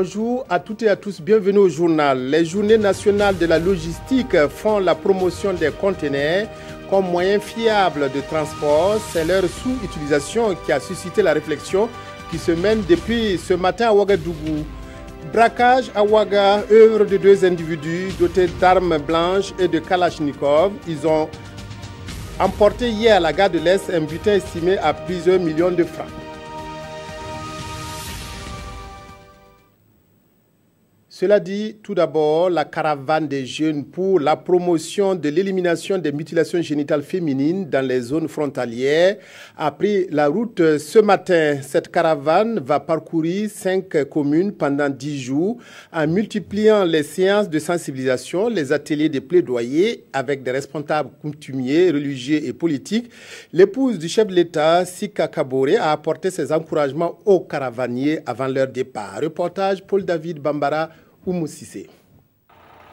Bonjour à toutes et à tous, bienvenue au journal. Les journées nationales de la logistique font la promotion des conteneurs comme moyen fiable de transport. C'est leur sous-utilisation qui a suscité la réflexion qui se mène depuis ce matin à Ouagadougou. Braquage à Ouaga, œuvre de deux individus dotés d'armes blanches et de Kalachnikov. Ils ont emporté hier à la gare de l'Est un butin estimé à plusieurs millions de francs. Cela dit, tout d'abord, la caravane des jeunes pour la promotion de l'élimination des mutilations génitales féminines dans les zones frontalières a pris la route ce matin. Cette caravane va parcourir 5 communes pendant 10 jours en multipliant les séances de sensibilisation, les ateliers de plaidoyer avec des responsables coutumiers, religieux et politiques. L'épouse du chef de l'État, Sika Kabore, a apporté ses encouragements aux caravaniers avant leur départ. Reportage Paul-David Bambara.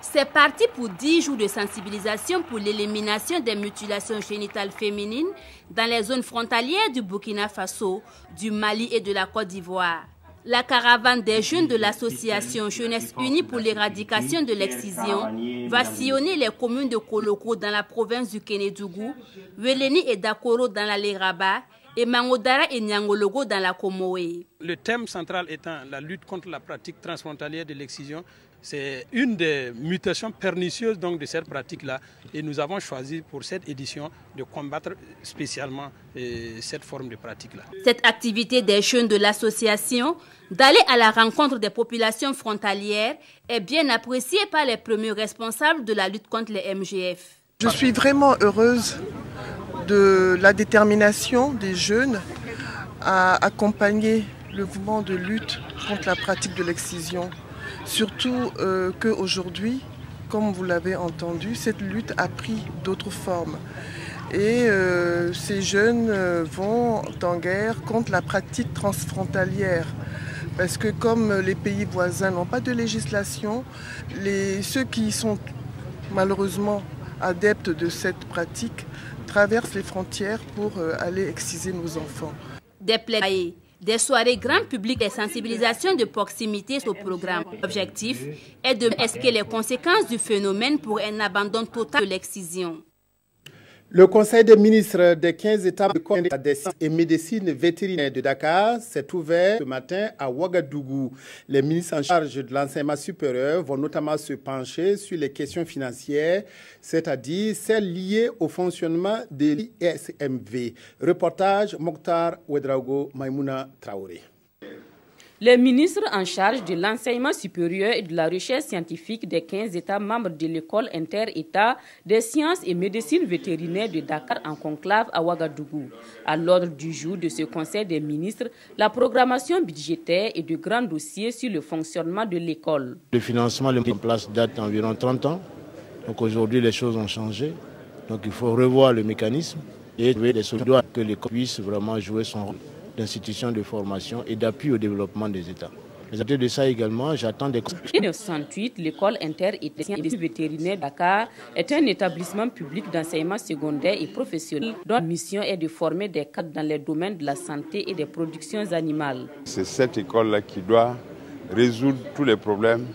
C'est parti pour 10 jours de sensibilisation pour l'élimination des mutilations génitales féminines dans les zones frontalières du Burkina Faso, du Mali et de la Côte d'Ivoire. La caravane des jeunes de l'association Jeunesse Unie pour l'éradication de l'excision va sillonner les communes de Koloko dans la province du Kénédougou, Weleni et Dakoro dans la Léraba et Mangodara et Nyangologo dans la Comoé. Le thème central étant la lutte contre la pratique transfrontalière de l'excision, c'est une des mutations pernicieuses donc, de cette pratique-là. Et nous avons choisi pour cette édition de combattre spécialement cette forme de pratique-là. Cette activité des jeunes de l'association d'aller à la rencontre des populations frontalières est bien appréciée par les premiers responsables de la lutte contre les MGF. Je suis vraiment heureuse de la détermination des jeunes à accompagner le mouvement de lutte contre la pratique de l'excision. Surtout qu'aujourd'hui, comme vous l'avez entendu, cette lutte a pris d'autres formes. Et ces jeunes vont en guerre contre la pratique transfrontalière. Parce que comme les pays voisins n'ont pas de législation, ceux qui sont malheureusement adeptes de cette pratique traversent les frontières pour aller exciser nos enfants. Des plaidoyers, des soirées grand public et sensibilisation de proximité au programme. L'objectif est de masquer les conséquences du phénomène pour un abandon total de l'excision. Le Conseil des ministres des 15 États de et médecine vétérinaire de Dakar s'est ouvert ce matin à Ouagadougou. Les ministres en charge de l'enseignement supérieur vont notamment se pencher sur les questions financières, c'est-à-dire celles liées au fonctionnement de l'ISMV. Reportage Mokhtar Ouedraogo Maïmouna Traoré. Les ministres en charge de l'enseignement supérieur et de la recherche scientifique des 15 États membres de l'école inter-État des sciences et médecine vétérinaire de Dakar en conclave à Ouagadougou. À l'ordre du jour de ce conseil des ministres, la programmation budgétaire et de grands dossiers sur le fonctionnement de l'école. Le financement en place date d'environ 30 ans. Donc aujourd'hui, les choses ont changé. Donc il faut revoir le mécanisme et trouver des solutions que l'école puisse vraiment jouer son rôle d'institution de formation et d'appui au développement des États. À côté de ça également, j'attends des... En 1968, l'école inter-État vétérinaire Dakar est un établissement public d'enseignement secondaire et professionnel dont la mission est de former des cadres dans les domaines de la santé et des productions animales. C'est cette école-là qui doit résoudre tous les problèmes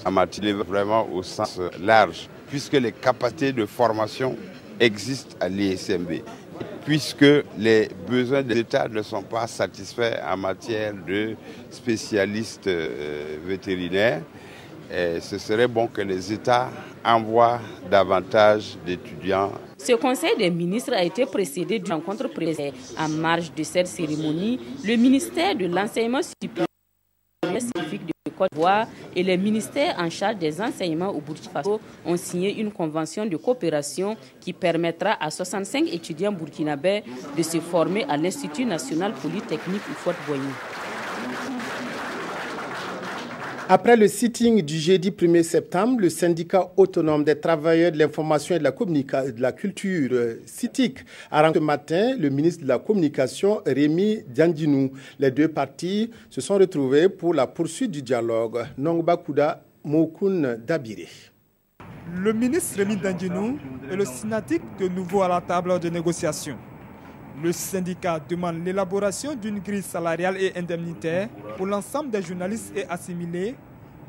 en matière vraiment au sens large, puisque les capacités de formation existent à l'ISMV. Puisque les besoins des États ne sont pas satisfaits en matière de spécialistes vétérinaires, ce serait bon que les États envoient davantage d'étudiants. Ce conseil des ministres a été précédé d'une rencontre présidée. En marge de cette cérémonie, le ministère de l'enseignement supérieur scientifique de Côte d'Ivoire et les ministères en charge des enseignements au Burkina Faso ont signé une convention de coopération qui permettra à 65 étudiants burkinabés de se former à l'Institut national polytechnique Houphouët-Boigny. Après le sitting du jeudi 1er septembre, le syndicat autonome des travailleurs de l'information et de la culture, SITIC, a rencontré ce matin le ministre de la Communication, Rémi Diandinou. Les deux parties se sont retrouvées pour la poursuite du dialogue. Nongba Kouda Moukoun Dabiré. Le ministre Rémi Diandinou et le SINATIC de nouveau à la table de négociation. Le syndicat demande l'élaboration d'une grille salariale et indemnitaire pour l'ensemble des journalistes et assimilés,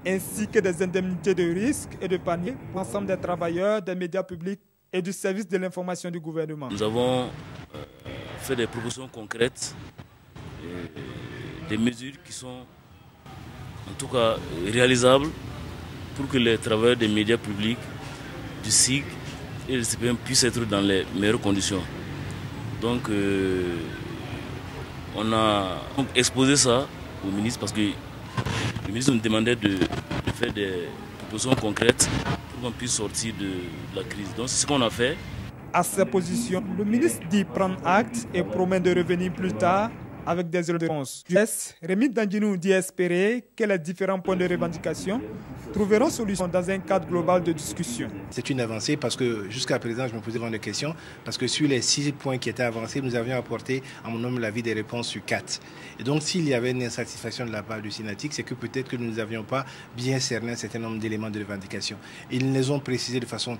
ainsi que des indemnités de risque et de panier pour l'ensemble des travailleurs des médias publics et du service de l'information du gouvernement. Nous avons fait des propositions concrètes, des mesures qui sont en tout cas réalisables pour que les travailleurs des médias publics, du SIG et du CPM puissent être dans les meilleures conditions. Donc on a exposé ça au ministre parce que le ministre nous demandait de faire des propositions concrètes pour qu'on puisse sortir de la crise. Donc c'est ce qu'on a fait. À ces positions, le ministre dit prendre acte et promet de revenir plus tard avec des réponses. Rémi Dandinou dit espérer que les différents points de revendication trouveront solution dans un cadre global de discussion. C'est une avancée parce que jusqu'à présent, je me posais des questions parce que sur les 6 points qui étaient avancés, nous avions apporté, à mon homme, l'avis des réponses sur 4. Et donc, s'il y avait une insatisfaction de la part du Synatic, c'est que peut-être que nous n'avions pas bien cerné un certain nombre d'éléments de revendication. Ils les ont précisés de façon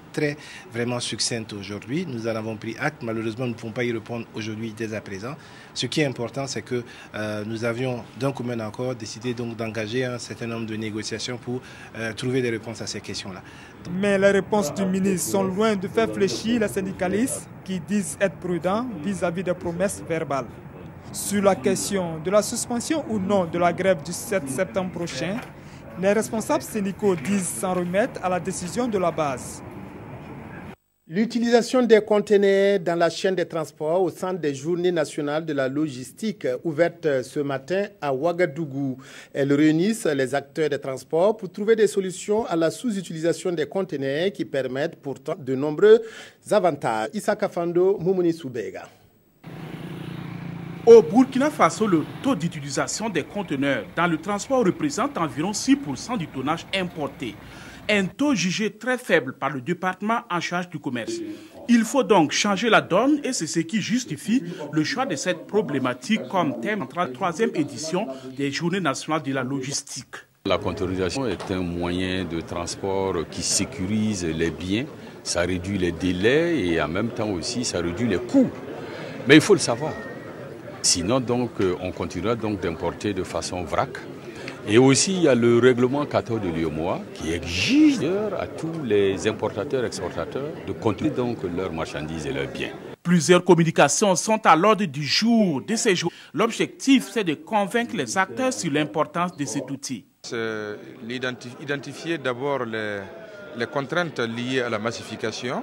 vraiment succincte aujourd'hui. Nous en avons pris acte. Malheureusement, nous ne pouvons pas y répondre aujourd'hui dès à présent. Ce qui est important, c'est que nous avions d'un commun accord décidé donc d'engager un certain nombre de négociations pour trouver des réponses à ces questions-là. Mais les réponses du ministre sont loin de faire fléchir les syndicalistes qui disent être prudents vis-à-vis des promesses verbales. Sur la question de la suspension ou non de la grève du 7 septembre prochain, les responsables syndicaux disent s'en remettre à la décision de la base. L'utilisation des conteneurs dans la chaîne des transports au centre des Journées nationales de la logistique ouvertes ce matin à Ouagadougou. Elles réunissent les acteurs des transports pour trouver des solutions à la sous-utilisation des conteneurs qui permettent pourtant de nombreux avantages. Issa Kafando, Moumouni Soubega. Au Burkina Faso, le taux d'utilisation des conteneurs dans le transport représente environ 6% du tonnage importé. Un taux jugé très faible par le département en charge du commerce. Il faut donc changer la donne et c'est ce qui justifie le choix de cette problématique comme thème de la 3e édition des Journées nationales de la logistique. La conteneurisation est un moyen de transport qui sécurise les biens, ça réduit les délais et en même temps aussi ça réduit les coûts. Mais il faut le savoir. Sinon donc on continuera donc d'importer de façon vrac. Et aussi, il y a le règlement 14 de l'UEMOA qui exige à tous les importateurs et exportateurs de contenir donc leurs marchandises et leurs biens. Plusieurs communications sont à l'ordre du jour de ces jours. L'objectif, c'est de convaincre les acteurs sur l'importance de cet outil. C'est identifier d'abord les contraintes liées à la massification.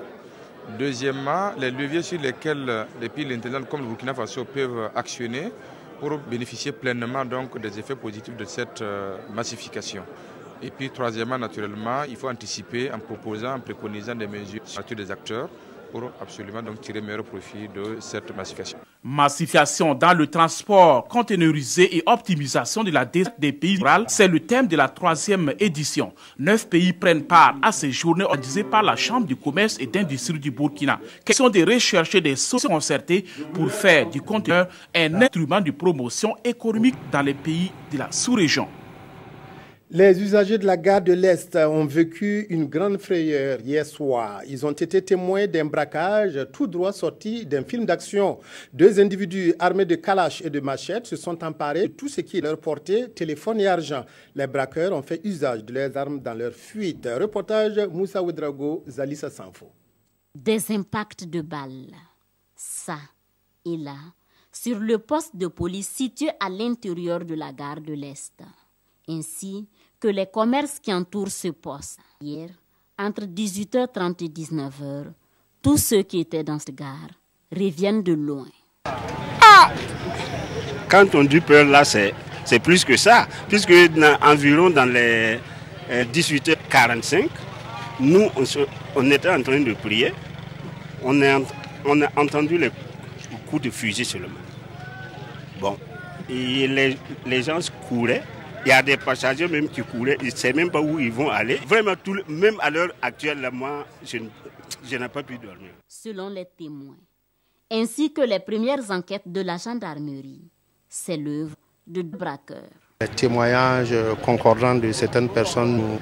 Deuxièmement, les leviers sur lesquels les pays internationaux comme le Burkina Faso peuvent actionner pour bénéficier pleinement donc des effets positifs de cette massification. Et puis troisièmement, naturellement, il faut anticiper en proposant, en préconisant des mesures sur des acteurs pour absolument donc tirer meilleur profit de cette massification. Massification dans le transport conteneurisé et optimisation de la dette des pays ruraux, c'est le thème de la 3e édition. 9 pays prennent part à ces journées organisées par la Chambre du commerce et d'industrie du Burkina. Question de rechercher des solutions concertées pour faire du conteneur un instrument de promotion économique dans les pays de la sous-région. Les usagers de la gare de l'Est ont vécu une grande frayeur hier soir. Ils ont été témoins d'un braquage tout droit sorti d'un film d'action. 2 individus armés de kalash et de machettes se sont emparés de tout ce qui leur portait, téléphone et argent. Les braqueurs ont fait usage de leurs armes dans leur fuite. Reportage Moussa Ouedraogo, Zalissa Sanfo. Des impacts de balles, ça et là, sur le poste de police situé à l'intérieur de la gare de l'Est. Ainsi que les commerces qui entourent ce poste. Hier, entre 18h30 et 19h, tous ceux qui étaient dans cette gare reviennent de loin. Quand on dit peur, là, c'est plus que ça. Puisque environ dans les 18h45, nous, on était en train de prier. On a entendu les coups de fusil seulement. Bon, et les gens couraient. Il y a des passagers même qui couraient, ils ne savent même pas où ils vont aller. Vraiment, même à l'heure actuelle, là, moi, je n'ai pas pu dormir. Selon les témoins, ainsi que les premières enquêtes de la gendarmerie, c'est l'œuvre de braqueurs. Les témoignages concordants de certaines personnes nous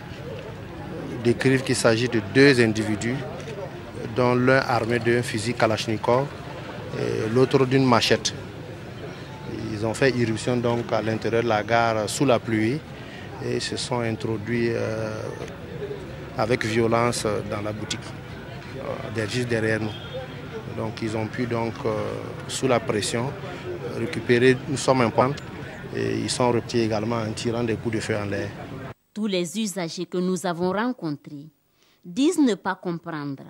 décrivent qu'il s'agit de 2 individus, dont l'un armé d'un fusil Kalachnikov et l'autre d'une machette. Ils ont fait irruption donc à l'intérieur de la gare sous la pluie et se sont introduits avec violence dans la boutique, juste derrière nous. Donc ils ont pu donc, sous la pression, récupérer une somme importante et ils sont repartis également en tirant des coups de feu en l'air. Tous les usagers que nous avons rencontrés disent ne pas comprendre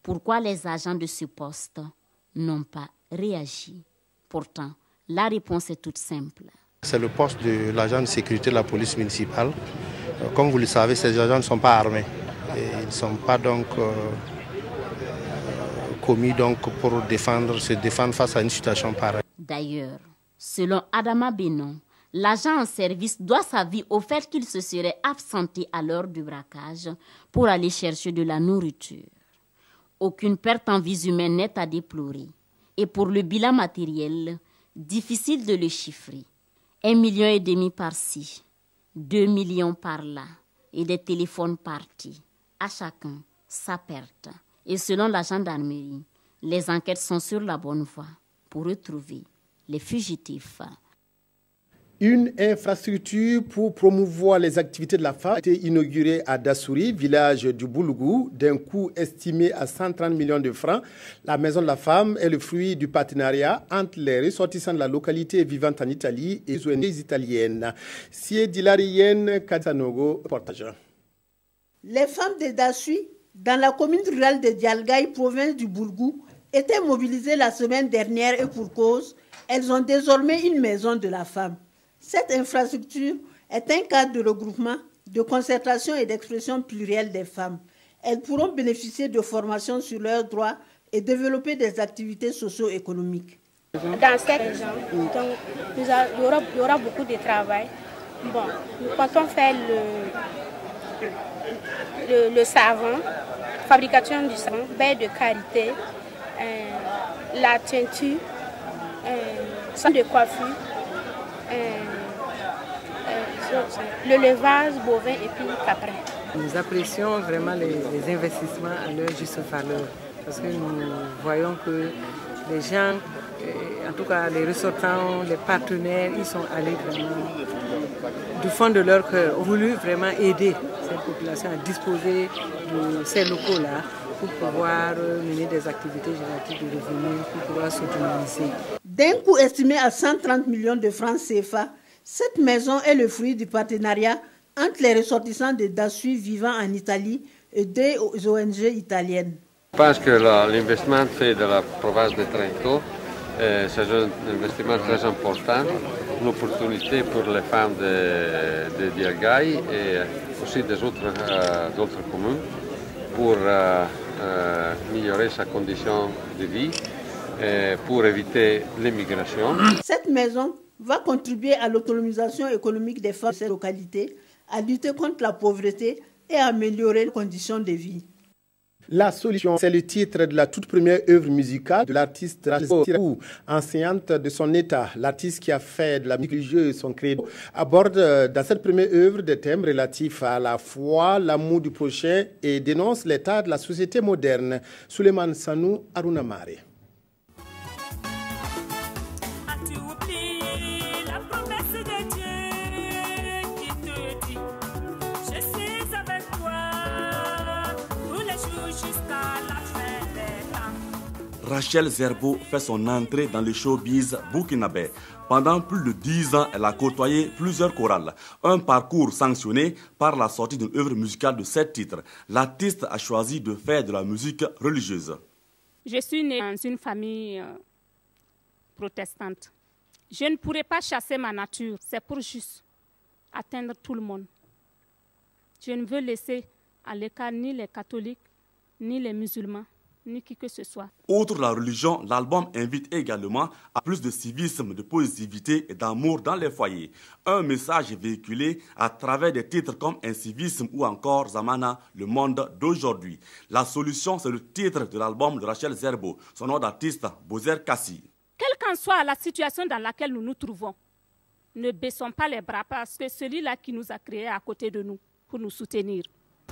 pourquoi les agents de ce poste n'ont pas réagi. Pourtant, la réponse est toute simple. C'est le poste de l'agent de sécurité de la police municipale. Comme vous le savez, ces agents ne sont pas armés. Et ils ne sont pas donc commis donc pour se défendre face à une situation pareille. D'ailleurs, selon Adama Benon, l'agent en service doit sa vie au fait qu'il se serait absenté à l'heure du braquage pour aller chercher de la nourriture. Aucune perte en vies humaines n'est à déplorer. Et pour le bilan matériel, difficile de le chiffrer. 1,5 million par-ci, 2 millions par-là et des téléphones partis. À chacun, sa perte. Et selon la gendarmerie, les enquêtes sont sur la bonne voie pour retrouver les fugitifs. Une infrastructure pour promouvoir les activités de la femme a été inaugurée à Dassouri, village du Boulougou, d'un coût estimé à 130 millions de francs. La Maison de la Femme est le fruit du partenariat entre les ressortissants de la localité vivant en Italie et les ONG italiennes. Siedilarien Katanogo, reportage. Les femmes de Dassouri, dans la commune rurale de Dialgaï, province du Boulgou, étaient mobilisées la semaine dernière et pour cause, elles ont désormais une maison de la femme. Cette infrastructure est un cadre de regroupement, de concertation et d'expression plurielle des femmes. Elles pourront bénéficier de formations sur leurs droits et développer des activités socio-économiques. Dans cette région, il y aura beaucoup de travail. Bon, nous comptons faire le savon, fabrication du savon, bain de karité, la teinture, centre de coiffure, l'élevage bovin et puis caprin. Nous apprécions vraiment les investissements à leur juste valeur parce que nous voyons que les gens, en tout cas les ressortants, les partenaires, ils sont allés vraiment du fond de leur cœur, ont voulu vraiment aider cette population à disposer de ces locaux-là pour pouvoir mener des activités génératives de revenus, pour pouvoir s'autonomiser. D'un coût estimé à 130 millions de francs CFA, cette maison est le fruit du partenariat entre les ressortissants de Dassouri vivant en Italie et des ONG italiennes. Je pense que l'investissement fait de la province de Trento, c'est un investissement très important, une opportunité pour les femmes de Dialgaï et aussi des d'autres communes pour améliorer sa condition de vie, pour éviter l'immigration. Cette maison va contribuer à l'autonomisation économique des femmes de ces localités, à lutter contre la pauvreté et à améliorer les conditions de vie. La solution, c'est le titre de la toute première œuvre musicale de l'artiste Rachel, enseignante de son état. L'artiste qui a fait de la musique religieuse son credo aborde dans cette première œuvre des thèmes relatifs à la foi, l'amour du prochain et dénonce l'état de la société moderne. Suleiman Sanou, Arunamare. Rachel Zerbo fait son entrée dans le showbiz burkinabé. Pendant plus de 10 ans, elle a côtoyé plusieurs chorales. Un parcours sanctionné par la sortie d'une œuvre musicale de 7 titres. L'artiste a choisi de faire de la musique religieuse. Je suis née dans une famille protestante. Je ne pourrais pas chasser ma nature. C'est pour juste atteindre tout le monde. Je ne veux laisser à l'écart ni les catholiques, ni les musulmans, ni qui que ce soit. Outre la religion, l'album invite également à plus de civisme, de positivité et d'amour dans les foyers. Un message véhiculé à travers des titres comme Incivisme ou encore Zamana, le monde d'aujourd'hui. La solution, c'est le titre de l'album de Rachel Zerbo, son nom d'artiste Bozer Kassi. Quelle qu'en soit la situation dans laquelle nous nous trouvons, ne baissons pas les bras parce que celui-là qui nous a créés à côté de nous pour nous soutenir.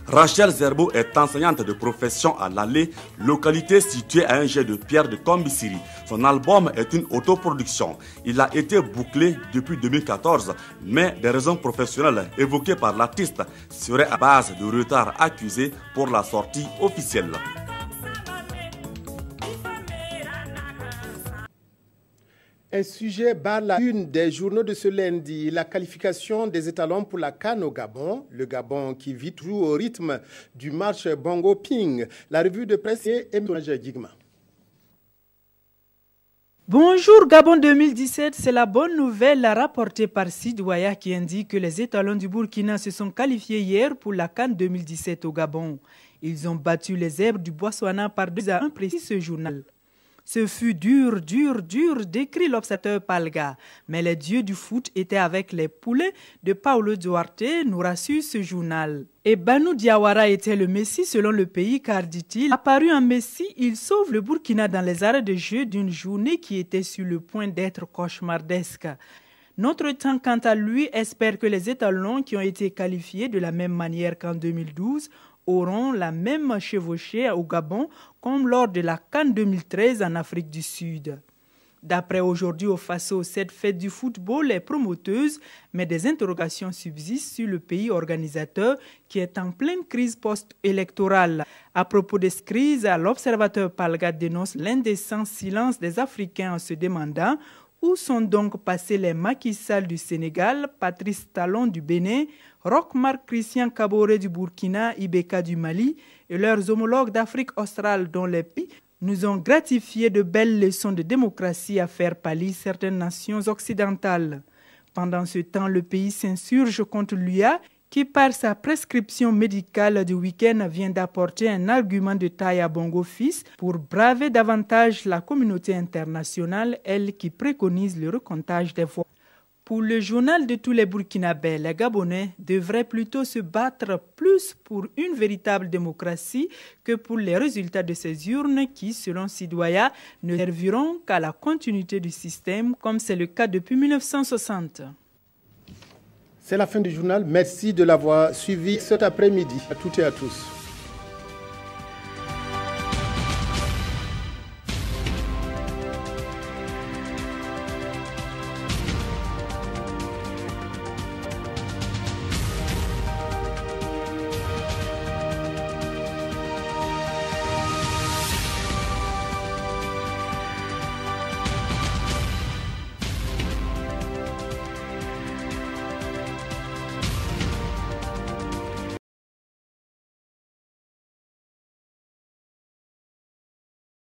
Rachel Zerbo est enseignante de profession à l'Allée, localité située à un jet de pierre de Kombisiri. Son album est une autoproduction. Il a été bouclé depuis 2014, mais des raisons professionnelles évoquées par l'artiste seraient à base de retard accusé pour la sortie officielle. Un sujet barre la une des journaux de ce lundi, la qualification des étalons pour la CAN au Gabon. Le Gabon qui vit toujours au rythme du marche Bongo Ping. La revue de presse est Gigma. Bonjour Gabon 2017, c'est la bonne nouvelle rapportée par Sidouaya qui indique que les étalons du Burkina se sont qualifiés hier pour la CAN 2017 au Gabon. Ils ont battu les zèbres du Botswana par 2-1, précise ce journal. Ce fut dur, décrit l'observateur Palga. Mais les dieux du foot étaient avec les poulets de Paulo Duarte, nous rassure ce journal. Et Banu Diawara était le Messi selon le pays car, dit-il, apparu en Messi, il sauve le Burkina dans les arrêts de jeu d'une journée qui était sur le point d'être cauchemardesque. Notre temps, quant à lui, espère que les étalons qui ont été qualifiés de la même manière qu'en 2012 auront la même chevauchée au Gabon comme lors de la CAN 2013 en Afrique du Sud. D'après aujourd'hui au Faso, cette fête du football est promoteuse, mais des interrogations subsistent sur le pays organisateur qui est en pleine crise post-électorale. À propos de cette crise, l'observateur Palga dénonce l'indécent silence des Africains en se demandant où sont donc passés les Macky Sall du Sénégal, Patrice Talon du Bénin, Roch-Marc Christian Kaboré du Burkina, Ibeka du Mali et leurs homologues d'Afrique australe dont les pays nous ont gratifié de belles leçons de démocratie à faire pâlir certaines nations occidentales. Pendant ce temps, le pays s'insurge contre l'UA qui, par sa prescription médicale du week-end, vient d'apporter un argument de taille à Bongo Fils pour braver davantage la communauté internationale, elle qui préconise le recomptage des voix. Pour le journal de tous les Burkinabés, les Gabonais devraient plutôt se battre plus pour une véritable démocratie que pour les résultats de ces urnes qui, selon Sidouaya, ne serviront qu'à la continuité du système, comme c'est le cas depuis 1960. C'est la fin du journal. Merci de l'avoir suivi cet après-midi. À toutes et à tous.